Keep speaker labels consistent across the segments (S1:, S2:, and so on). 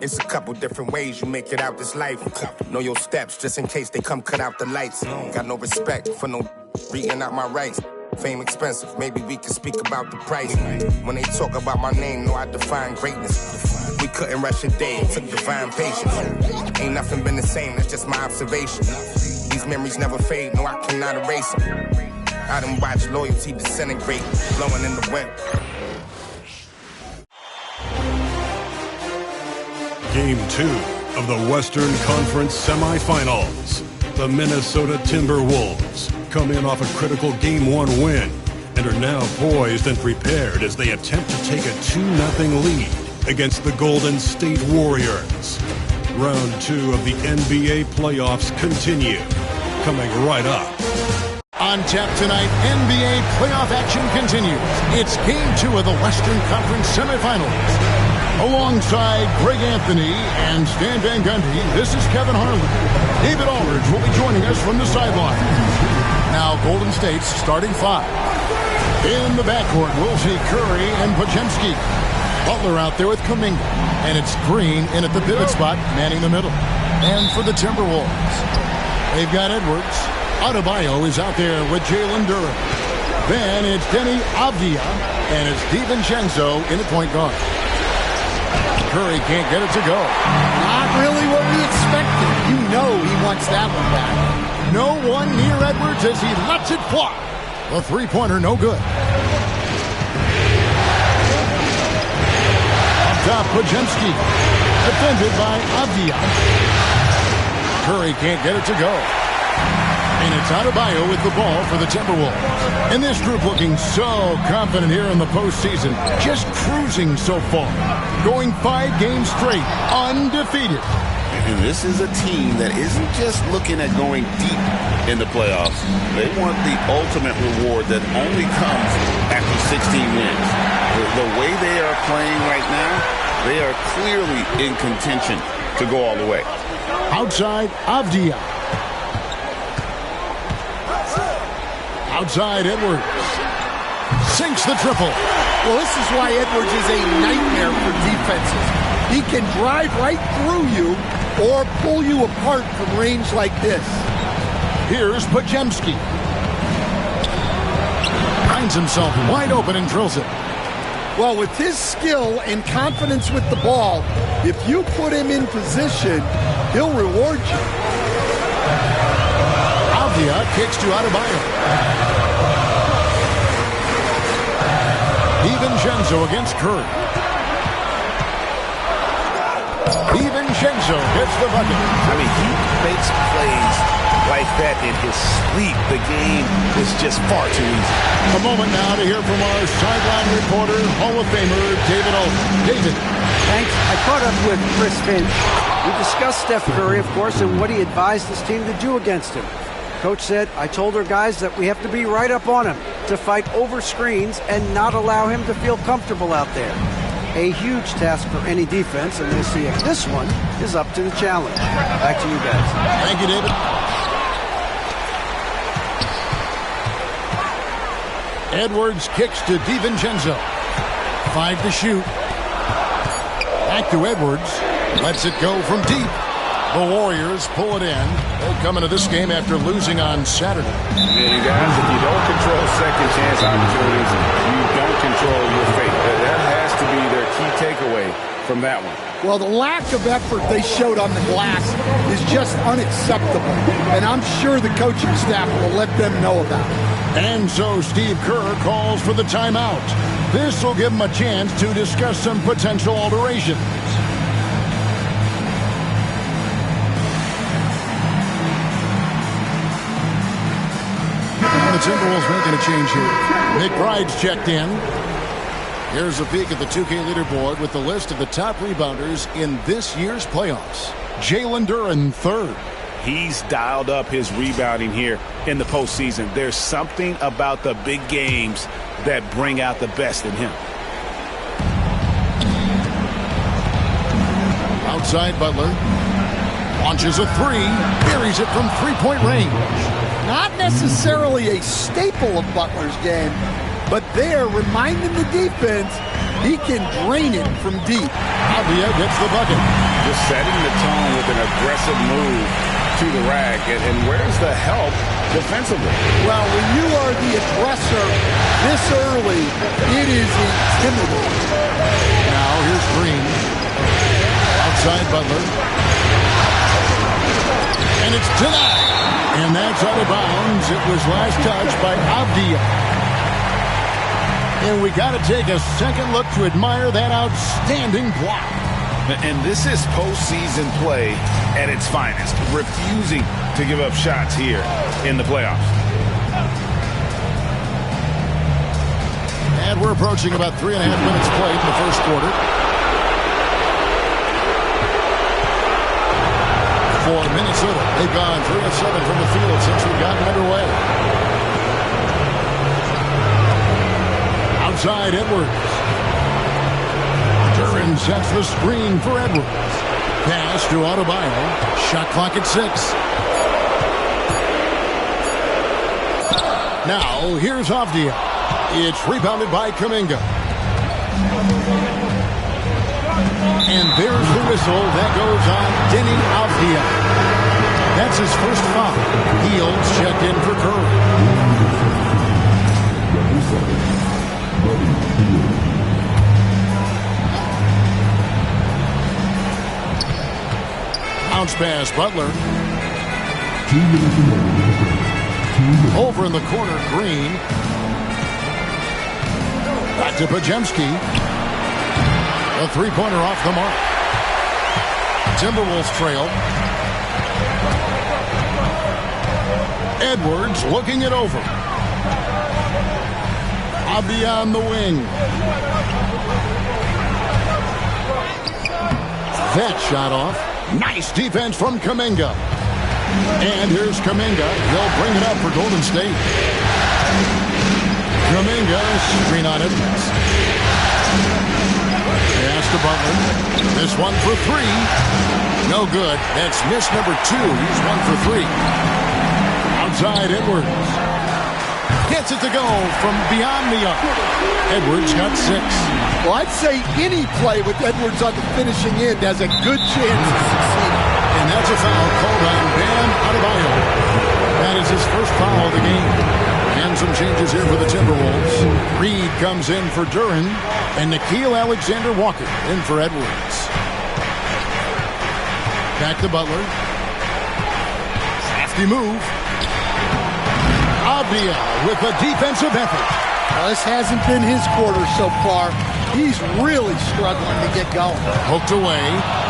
S1: It's a couple different ways you make it out this life. Know your steps just in case they come cut out the lights. Got no respect for no reading out my rights. Fame expensive, maybe we can speak about the price. When they talk about my name, know I define greatness. We couldn't rush a day, it took divine patience. Ain't nothing been the same, that's just my observation. These memories never fade, no I cannot erase them. I done watched loyalty disintegrate, blowing in the wind.
S2: Game 2 of the Western Conference semifinals. The Minnesota Timberwolves come in off a critical Game 1 win and are now poised and prepared as they attempt to take a 2-0 lead against the Golden State Warriors. Round 2 of the NBA playoffs continue, coming right up.
S3: On tap tonight, NBA playoff action continues. It's Game 2 of the Western Conference semifinals. Alongside Greg Anthony and Stan Van Gundy, this is Kevin Harlan. David Aldridge will be joining us from the sideline. Now Golden State's starting five. In the backcourt, we'll see Curry and Podziemski. Butler out there with Kuminga. And it's Green in at the pivot spot, manning the middle. And for the Timberwolves, they've got Edwards. Adebayo is out there with Jalen Duren. Then it's Denny Avdia, and it's DiVincenzo in at point guard. Curry can't get it to go.
S4: Not really what we expected. You know he wants that one back.
S3: No one near Edwards as he lets it fly. The three-pointer no good. Up top, Podziemski. Defended by Avdia. Curry can't get it to go. And it's Adebayo with the ball for the Timberwolves. And this group looking so confident here in the postseason. Just cruising so far. Going 5 games straight, undefeated.
S5: And this is a team that isn't just looking at going deep in the playoffs. They want the ultimate reward that only comes after 16 wins. The way they are playing right now, they are clearly in contention to go all the way.
S3: Outside, Avdia. Outside, Edwards. Sinks the triple.
S4: Well, this is why Edwards is a nightmare for defenses. He can drive right through you or pull you apart from range like this.
S3: Here's Podziemski. Finds himself wide open and drills it.
S4: Well, with his skill and confidence with the ball, if you put him in position, he'll reward you.
S3: Avdia kicks to Adebayo. DiVincenzo against Curry. DiVincenzo gets the bucket.
S5: I mean, he makes plays like that in his sleep. The game is just far too easy.
S3: A moment now to hear from our sideline reporter, Hall of Famer David Aldridge. David.
S6: Thanks. I caught up with Chris Finch. We discussed Steph Curry, of course, and what he advised his team to do against him. Coach said, I told our guys that we have to be right up on him, to fight over screens and not allow him to feel comfortable out there. A huge task for any defense, and we'll see if this one is up to the challenge. Back to you guys.
S3: Thank you, David. Edwards kicks to DiVincenzo. 5 to shoot. Back to Edwards. Lets it go from deep. The Warriors pull it in. They come into this game after losing on Saturday.
S5: Yeah, you guys, if you don't control second chance opportunities, you don't control your fate. That has to be their key takeaway from that one.
S4: Well, the lack of effort they showed on the glass is just unacceptable. And I'm sure the coaching staff will let them know about it.
S3: And so Steve Kerr calls for the timeout. This will give him a chance to discuss some potential alterations. The Timberwolves making a change here. McBride's checked in. Here's a peek at the 2K leaderboard with the list of the top rebounders in this year's playoffs. Jalen Duren, third.
S5: He's dialed up his rebounding here in the postseason. There's something about the big games that bring out the best in him.
S3: Outside Butler. Launches a three. Buries it from three-point range.
S4: Not necessarily a staple of Butler's game, but there, reminding the defense, he can drain it from deep.
S3: Avdia gets the bucket.
S5: just setting the tone with an aggressive move to the rack. And where's the help defensively?
S4: Well, when you are the aggressor this early, it is intimidating.
S3: Now here's Green. Outside Butler. And it's denied. And that's out of bounds. It was last touched by Avdia. And we got to take a second look to admire that outstanding block.
S5: And this is postseason play at its finest, refusing to give up shots here in the playoffs.
S3: And we're approaching about 3.5 minutes played in the first quarter. For Minnesota, they've gone 3 of 7 from the field since we've gotten underway. Outside Edwards. Duran sets the screen for Edwards. Pass to Adebayo. Shot clock at 6. Now, here's Avdia. It's rebounded by Kuminga. And there's the whistle. That goes on Denny Avdia. That's his first foul. Heels checked in for Curry. Bounce pass, Butler. Over in the corner, Green. Back to Pajemski. A three-pointer off the mark. Timberwolves trail. Edwards looking it over. Avdia on the wing. That shot off. Nice defense from Kuminga. And here's Kuminga. He'll bring it up for Golden State. Kuminga, screen on it. Pass to Butler. This one for 3. No good. That's miss number 2. He's 1 for 3. Outside Edwards. Gets it to go from beyond the arc. Edwards got 6.
S4: Well, I'd say any play with Edwards on the finishing end has a good chance of succeeding.
S3: And that's a foul called on Bam Adebayo. That is his first foul of the game. And some changes here for the Timberwolves. Reed comes in for Duran. And Nickeil Alexander-Walker in for Edwards. Back to Butler. Crafty move. Avdia with a defensive effort.
S4: Well, this hasn't been his quarter so far. He's really struggling to get going.
S3: Poked away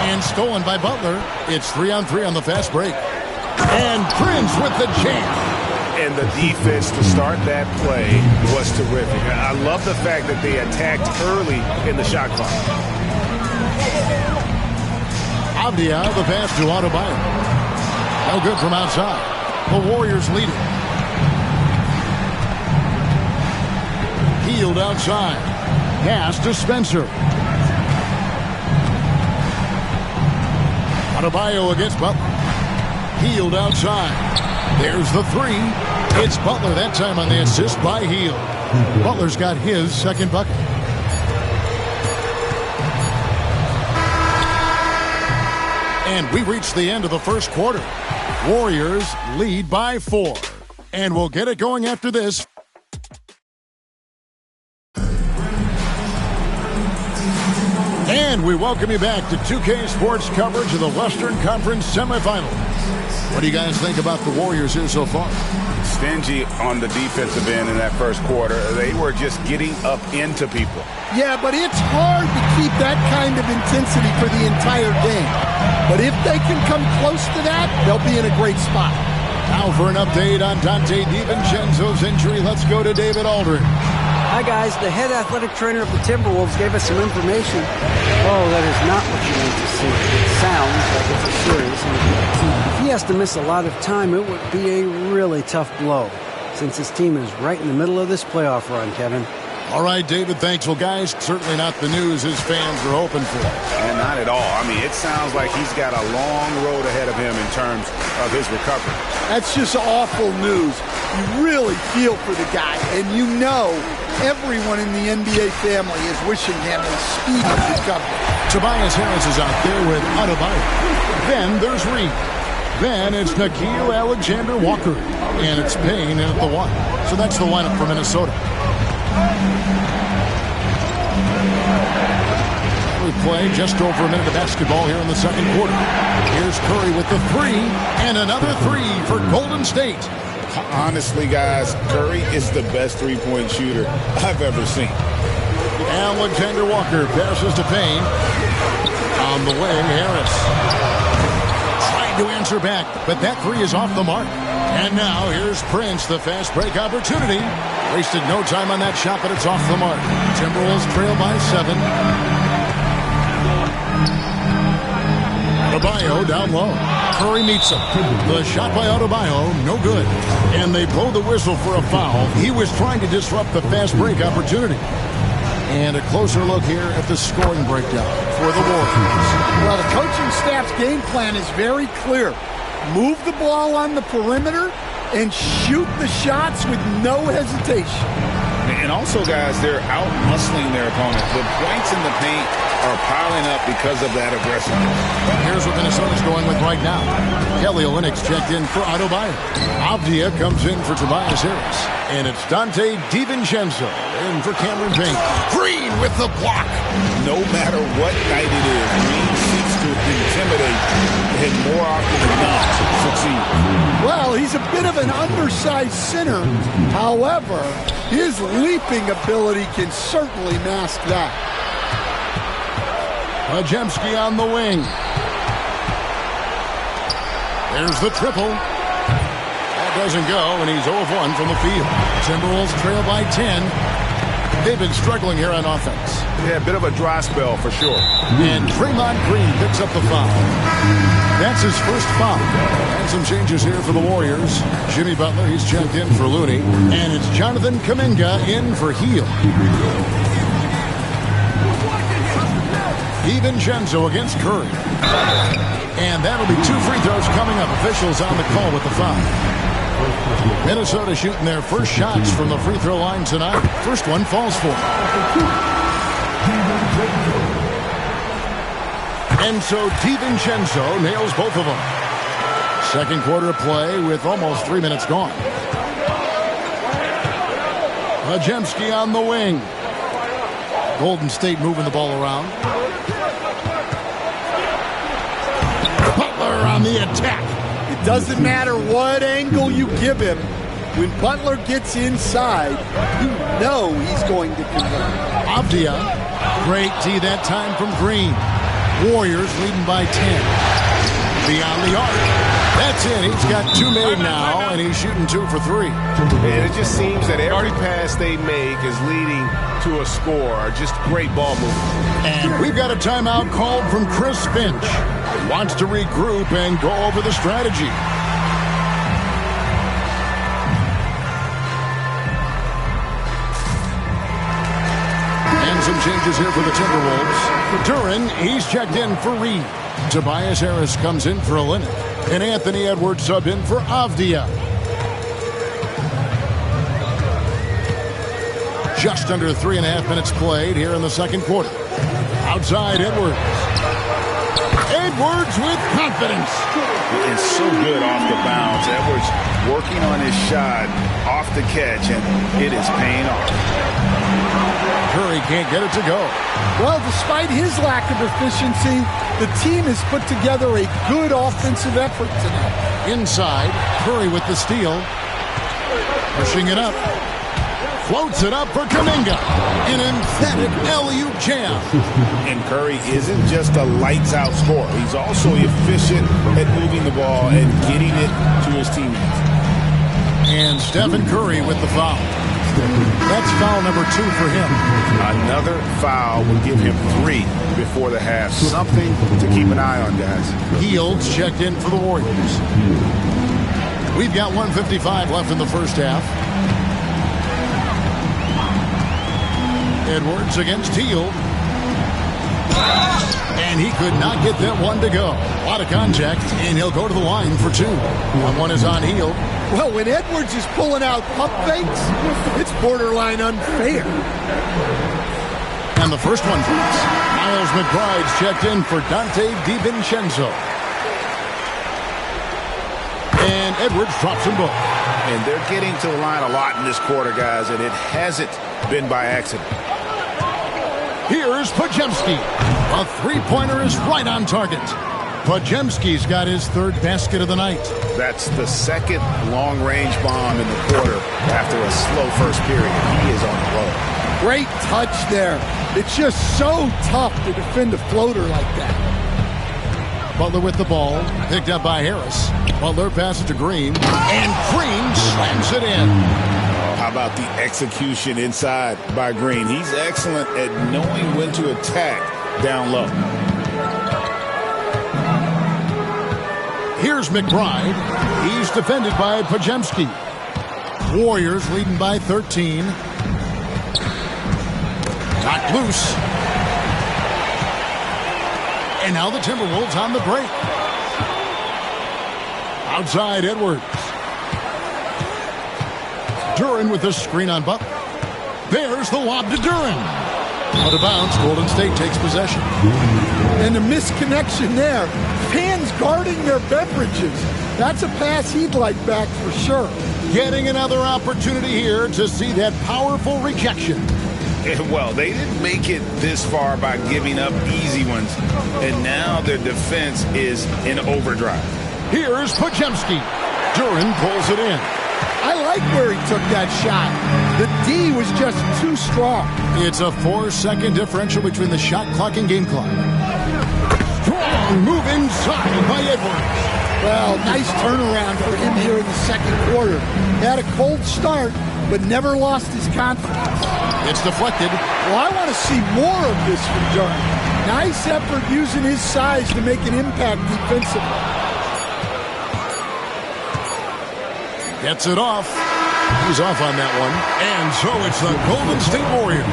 S3: and stolen by Butler. It's 3-on-3 on the fast break. And Prince with the jam.
S5: And the defense to start that play was terrific. I love the fact that they attacked early in the shot clock.
S3: Avdia, the pass to Adebayo. No good from outside. The Warriors lead it. Healed outside. Pass to Spencer. Adebayo against Butler. Healed outside. There's the 3. It's Butler that time on the assist by Hield. Butler's got his second bucket. And we reach the end of the first quarter. Warriors lead by 4. And we'll get it going after this. And we welcome you back to 2K Sports coverage of the Western Conference semifinals. What do you guys think about the Warriors here so far?
S5: Stingy on the defensive end in that first quarter. They were just getting up into people.
S4: Yeah, but it's hard to keep that kind of intensity for the entire game. But if they can come close to that, they'll be in a great spot.
S3: Now for an update on Dante DiVincenzo's injury, let's go to David Aldridge.
S6: Hi, guys. The head athletic trainer of the Timberwolves gave us some information. Oh, that is not what you want to see. It sounds like it's a series. If he has to miss a lot of time, it would be a really tough blow, since his team is right in the middle of this playoff run, Kevin.
S3: All right, David, thanks. Well, guys, certainly not the news his fans were hoping for.
S5: And not at all. I mean, it sounds like he's got a long road ahead of him in terms of his recovery.
S4: That's just awful news. You really feel for the guy, and you know everyone in the NBA family is wishing him a speedy recovery.
S3: Tobias Harris is out there with Adebayo. Then there's Reed. Then it's Nickeil Alexander-Walker. And it's Payne in at the 1. So that's the lineup for Minnesota. We play just over a minute of basketball here in the second quarter. Here's Curry with the 3, and another 3 for Golden State.
S7: Honestly, guys, Curry is the best three-point shooter I've ever seen.
S3: Alexander Walker passes to Payne. On the wing, Harris. Trying to answer back, but that 3 is off the mark. And now here's Prince, the fast break opportunity. Wasted no time on that shot, but it's off the mark. Timberwolves trail by 7. Adebayo down low. Curry meets him. The shot by Adebayo, no good. And they blow the whistle for a foul. He was trying to disrupt the fast break opportunity. And a closer look here at the scoring breakdown for the Warriors.
S4: Well, the coaching staff's game plan is very clear. Move the ball on the perimeter and shoot the shots with no hesitation.
S7: And also, guys, they're out-muscling their opponent. The points in the paint are piling up because of that aggressiveness.
S3: Here's what Minnesota's going with right now. Kelly Olynyk's checked in for Adebayo. Avdia comes in for Tobias Harris. And it's Dante DiVincenzo in for Cameron Payne. Green with the block.
S7: No matter what night it is, Green seeks to intimidate and more often than not succeed.
S4: Well, he's a bit of an undersized center. However, his leaping ability can certainly mask that.
S3: Majemski on the wing. There's the triple. That doesn't go, and he's 0 of 1 from the field. Timberwolves trail by 10. They've been struggling here on offense.
S7: Yeah, a bit of a dry spell for sure.
S3: And Draymond Green picks up the foul. That's his first foul. And some changes here for the Warriors. Jimmy Butler, he's checked in for Looney. And it's Jonathan Kuminga in for Hield. DiVincenzo against Curry. And that'll be 2 free throws coming up. Officials on the call with the foul. Minnesota shooting their first shots from the free throw line tonight. First one falls for them. And so DiVincenzo nails both of them. Second quarter of play with almost 3 minutes gone. Majemski on the wing. Golden State moving the ball around. Butler on the attack.
S4: It doesn't matter what angle you give him. When Butler gets inside, you know he's going to convert.
S3: Avdia. Great D that time from Green. Warriors leading by 10. Beyond the arc. That's it. He's got 2 made now, and he's shooting 2 for 3.
S8: And it just seems that every pass they make is leading to a score. Just great ball movement.
S3: And we've got a timeout called from Chris Finch. Wants to regroup and go over the strategy. And some changes here for the Timberwolves. Duran, he's checked in for Reed. Tobias Harris comes in for Olynnyk. And Anthony Edwards sub in for Avdia. Just under 3.5 minutes played here in the second quarter. Outside Edwards. Edwards with confidence.
S7: And so good off the bounce. Edwards working on his shot off the catch, and it is paying off.
S3: Curry can't get it to go.
S4: Well, despite his lack of efficiency, the team has put together a good offensive effort tonight.
S3: Inside, Curry with the steal. Pushing it up. Floats it up for Kuminga. An emphatic alley-oop jam.
S7: And Curry isn't just a lights-out scorer. He's also efficient at moving the ball and getting it to his teammates.
S3: And Stephen Curry with the foul. That's foul number 2 for him.
S7: Another foul will give him 3 before the half. Something to keep an eye on, guys.
S3: Hield's checked in for the Warriors. We've got 1:55 left in the first half. Edwards against Hield. And he could not get that one to go. A lot of contact, and he'll go to the line for 2. That one is on Hield.
S4: Well, when Edwards is pulling out pump fakes, it's borderline unfair.
S3: And the first one drops. Miles McBride's checked in for Dante DiVincenzo. And Edwards drops them both.
S7: And they're getting to the line a lot in this quarter, guys, and it hasn't been by accident.
S3: Here's Podziemski. A three-pointer is right on target. Podziemski's got his third basket of the night.
S7: That's the second long-range bomb in the quarter after a slow first period. He is on the roll.
S4: Great touch there. It's just so tough to defend a floater like that.
S3: Butler with the ball, picked up by Harris. Butler passes to Green, and Green slams it in.
S7: How about the execution inside by Green? He's excellent at knowing when to attack down low.
S3: Here's McBride. He's defended by Podziemski. Warriors leading by 13. Knocked loose. And now the Timberwolves on the break. Outside Edwards. Duren with the screen on Butler. There's the lob to Duren. Out of bounds, Golden State takes possession.
S4: And a misconnection there. Fans guarding their beverages. That's a pass he'd like back for sure.
S3: Getting another opportunity here to see that powerful rejection.
S7: Well, they didn't make it this far by giving up easy ones, and now their defense is in overdrive.
S3: Here's Podziemski. Duren pulls it in.
S4: I like where he took that shot. The D was just too strong.
S3: It's a 4-second differential between the shot clock and game clock. Strong move inside by Edwards.
S4: Well, nice turnaround for him here in the second quarter. Had a cold start, but never lost his confidence.
S3: It's deflected.
S4: Well, I want to see more of this from Duren. Nice effort using his size to make an impact defensively.
S3: Gets it off. He's off on that one. And so it's the Golden State Warriors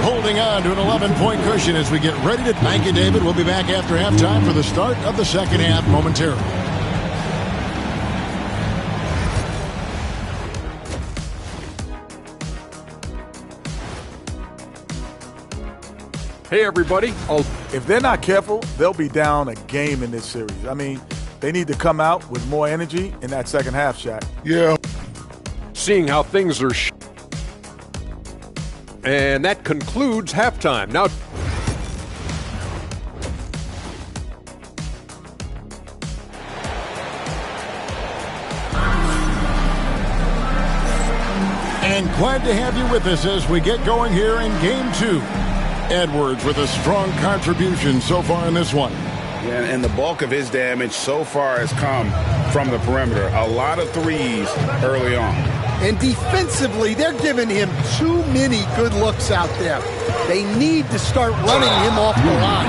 S3: holding on to an 11-point cushion as we get ready to thank you, David. We'll be back after halftime for the start of the second half momentarily.
S9: Hey, everybody.
S10: If they're not careful, they'll be down a game in this series. I mean, they need to come out with more energy in that second half, Shaq.
S7: Yeah.
S9: Seeing how things are and that concludes halftime. Now,
S3: and glad to have you with us as we get going here in Game 2. Edwards with a strong contribution so far in this one.
S7: Yeah, and the bulk of his damage so far has come from the perimeter. A lot of threes early on.
S4: And defensively, they're giving him too many good looks out there. They need to start running him off the line.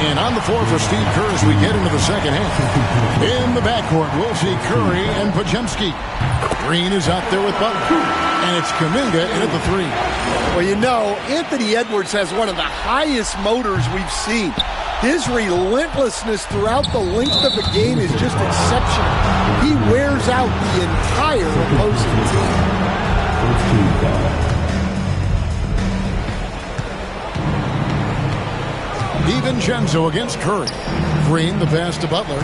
S3: And on the floor for Steve Kerr as we get into the second half. In the backcourt, we'll see Curry and Podziemski. Green is out there with Butler. And it's Kuminga in at the three.
S4: Well, you know, Anthony Edwards has one of the highest motors we've seen. His relentlessness throughout the length of the game is just exceptional. He wears out the entire opposing team.
S3: DiVincenzo against Curry. Green, the pass to Butler.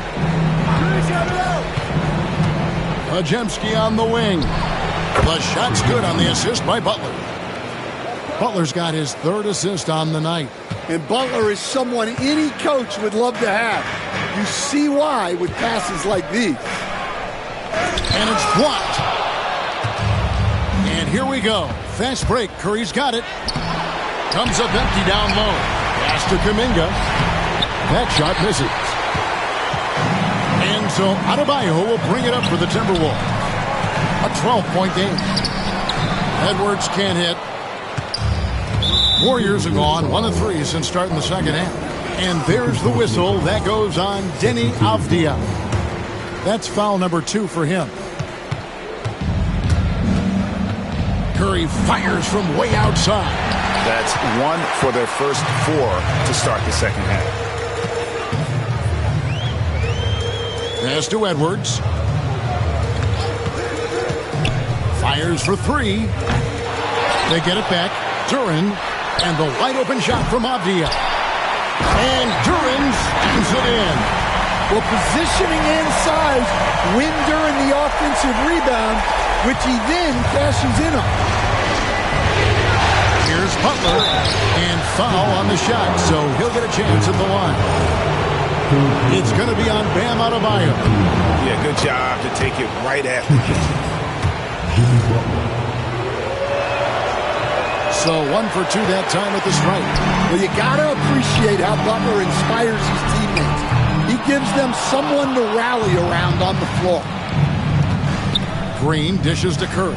S3: Podziemski on the wing. The shot's good on the assist by Butler. Butler's got his third assist on the night.
S4: And Butler is someone any coach would love to have. You see why with passes like these.
S3: And it's blocked. And here we go. Fast break. Curry's got it. Comes up empty down low. Pass to Kuminga. That shot misses. And so Adebayo will bring it up for the Timberwolves. A 12-point game. Edwards can't hit. Warriors have gone 1 of 3 since starting the second half. And there's the whistle. That goes on Deni Avdija. That's foul number 2 for him. Curry fires from way outside.
S7: That's 1 for their first 4 to start the second half.
S3: Pass to Edwards. Fires for 3. They get it back. Duren And the wide open shot from Avdia. And Duran slams it in.
S4: Well, positioning and size win during the offensive rebound, which he then cashes in on.
S3: Here's Butler, and foul on the shot, so he'll get a chance at the line. It's going to be on Bam Adebayo.
S7: Yeah, good job to take it right at him.
S3: So 1 for 2 that time at the stripe.
S4: Well, you got to appreciate how Butler inspires his teammates. He gives them someone to rally around on the floor.
S3: Green dishes to Curry.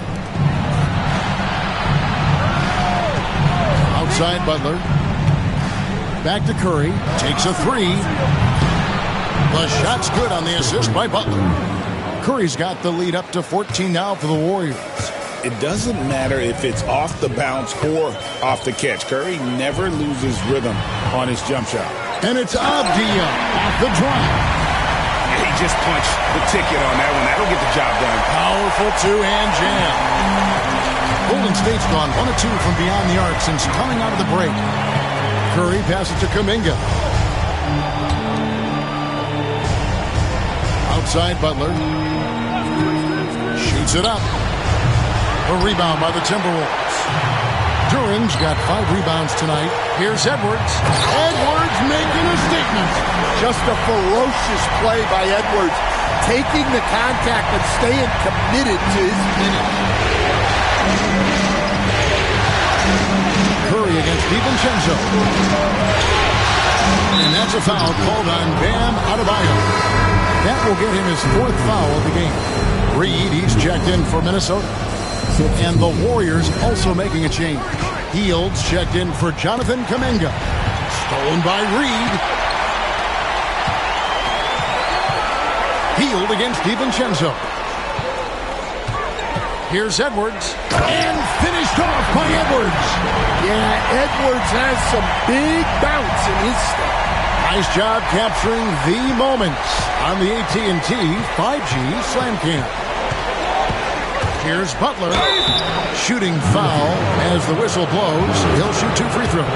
S3: Outside Butler. Back to Curry. Takes a three. The shot's good on the assist by Butler. Curry's got the lead up to 14 now for the Warriors.
S7: It doesn't matter if it's off the bounce or off the catch. Curry never loses rhythm on his jump shot.
S3: And it's Avdia off the drive.
S7: Yeah, he just punched the ticket on that one. That'll get the job done.
S3: Powerful two-hand jam. Golden State's gone 1 of 2 from beyond the arc since coming out of the break. Curry passes to Kuminga. Outside Butler. Shoots it up. A rebound by the Timberwolves. Duran's got 5 rebounds tonight. Here's Edwards. Edwards making a statement.
S4: Just a ferocious play by Edwards. Taking the contact and staying committed to his finish.
S3: Curry against DiVincenzo. And that's a foul called on Bam Adebayo. That will get him his 4th foul of the game. Reed, he's checked in for Minnesota. And the Warriors also making a change. Fields checked in for Jonathan Kuminga. Stolen by Reed. Field against DiVincenzo. Here's Edwards. And finished off by Edwards.
S4: Yeah, Edwards has some big bounce in his step.
S3: Nice job capturing the moments on the AT&T 5G Slam Cam. Here's Butler. Shooting foul as the whistle blows. He'll shoot 2 free throws.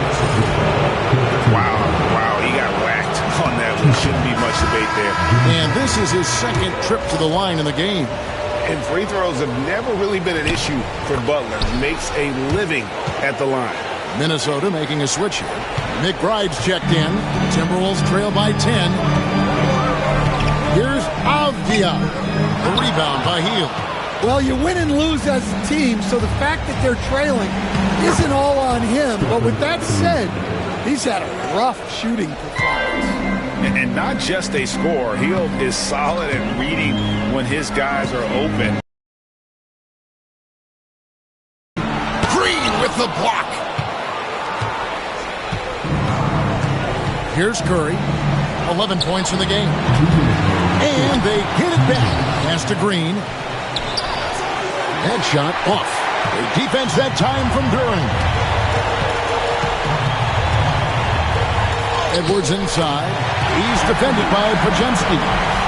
S7: Wow, he got whacked on that one. Shouldn't be much debate there.
S3: And this is his 2nd trip to the line in the game.
S7: And free throws have never really been an issue for Butler. Makes a living at the line.
S3: Minnesota making a switch here. McBride's checked in. Timberwolves trail by 10. Here's Avdia. The rebound by Hield.
S4: Well, you win and lose as a team, so the fact that they're trailing isn't all on him. But with that said, he's had a rough shooting performance.
S7: And not just a scorer. Hield is solid at reading when his guys are open.
S3: Green with the block. Here's Curry. 11 points in the game. And they get it back. Pass to Green. Headshot off. Great defense that time from Duran. Edwards inside. He's defended by Pajemski.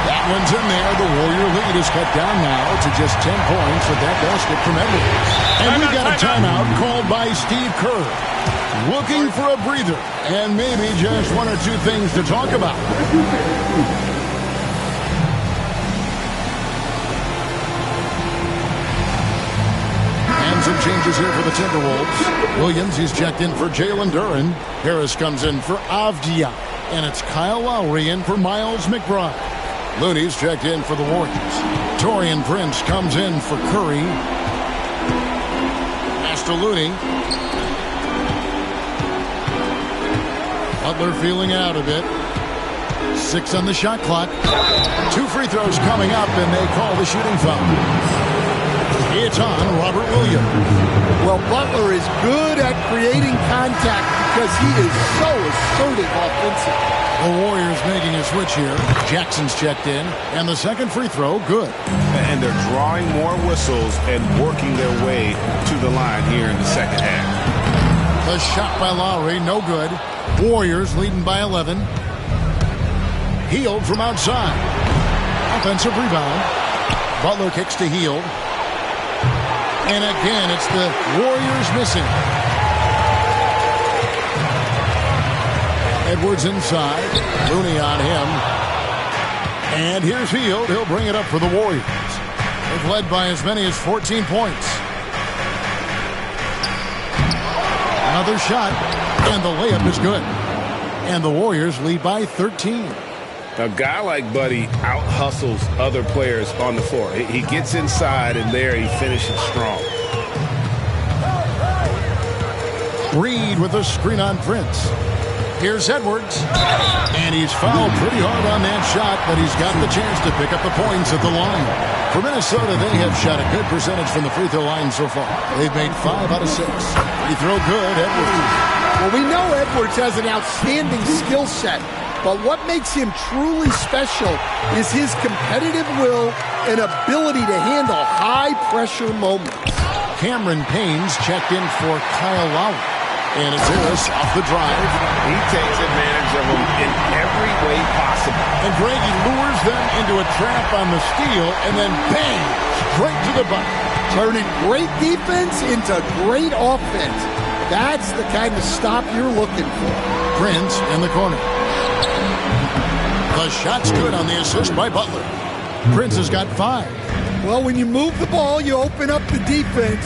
S3: That one's in there. The Warrior lead is cut down now to just 10 points with that basket from Edwards. And we got a timeout called by Steve Kerr. Looking for a breather and maybe just 1 or 2 things to talk about. Some changes here for the Timberwolves. Williams, he's checked in for Jalen Duran. Harris comes in for Avdia. And it's Kyle Lowry in for Miles McBride. Looney's checked in for the Warriors. Taurean Prince comes in for Curry. Pass to Looney. Butler feeling out a bit. 6 on the shot clock. 2 free throws coming up, and they call the shooting foul. It's on Robert Williams.
S4: Well, Butler is good at creating contact because he is so assertive offensively.
S3: The Warriors making a switch here. Jackson's checked in, and the 2nd free throw, good.
S7: And they're drawing more whistles and working their way to the line here in the 2nd half.
S3: The shot by Lowry, no good. Warriors leading by 11. Hield from outside. Offensive rebound. Butler kicks to Hield. And again, it's the Warriors missing. Edwards inside. Looney on him. And here's Hield. He'll bring it up for the Warriors. They've led by as many as 14 points. Another shot, and the layup is good. And the Warriors lead by 13.
S7: A guy like Buddy out-hustles other players on the floor. He gets inside, and there he finishes strong.
S3: Reed with a screen on Prince. Here's Edwards. And he's fouled pretty hard on that shot, but he's got the chance to pick up the points at the line. For Minnesota, they have shot a good percentage from the free throw line so far. They've made 5 out of 6. Free throw good, Edwards.
S4: Well, we know Edwards has an outstanding skill set, but what makes him truly special is his competitive will and ability to handle high-pressure moments.
S3: Cameron Payne's checked in for Kyle Lowry. And it's Harris off the drive.
S7: He takes advantage of them in every way possible.
S3: And Greggy lures them into a trap on the steal, and then bang, straight to the bucket.
S4: Turning great defense into great offense. That's the kind of stop you're looking for.
S3: Prince in the corner. The shot's good on the assist by Butler. Prince has got 5.
S4: Well, when you move the ball, you open up the defense.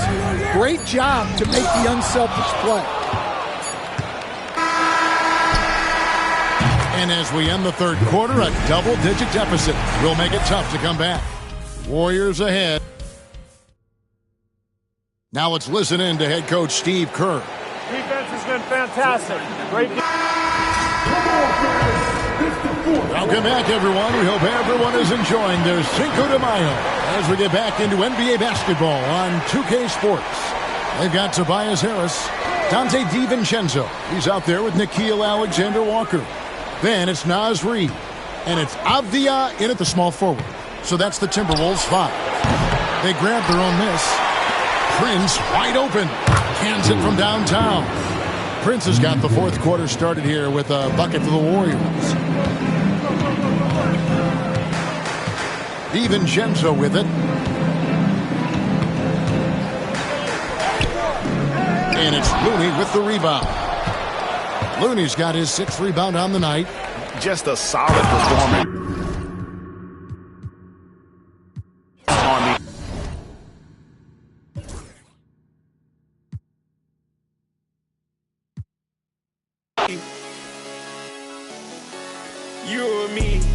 S4: Great job to make the unselfish play.
S3: And as we end the third quarter, a double-digit deficit will make it tough to come back. Warriors ahead. Now let's listen in to head coach Steve Kerr.
S11: Defense has been fantastic. Great.
S3: Welcome back, everyone. We hope everyone is enjoying their Cinco de Mayo as we get back into NBA basketball on 2K Sports. They've got Tobias Harris, Dante DiVincenzo. He's out there with Nickeil Alexander-Walker. Then it's Naz Reid, and it's Avdia in at the small forward. So that's the Timberwolves 5. They grab their own miss. Prince wide open. Cans it from downtown. Prince has got the fourth quarter started here with a bucket for the Warriors. DiVincenzo with it. And it's Looney with the rebound. Looney's got his 6th rebound on the night.
S5: Just a solid performance.
S12: You and me.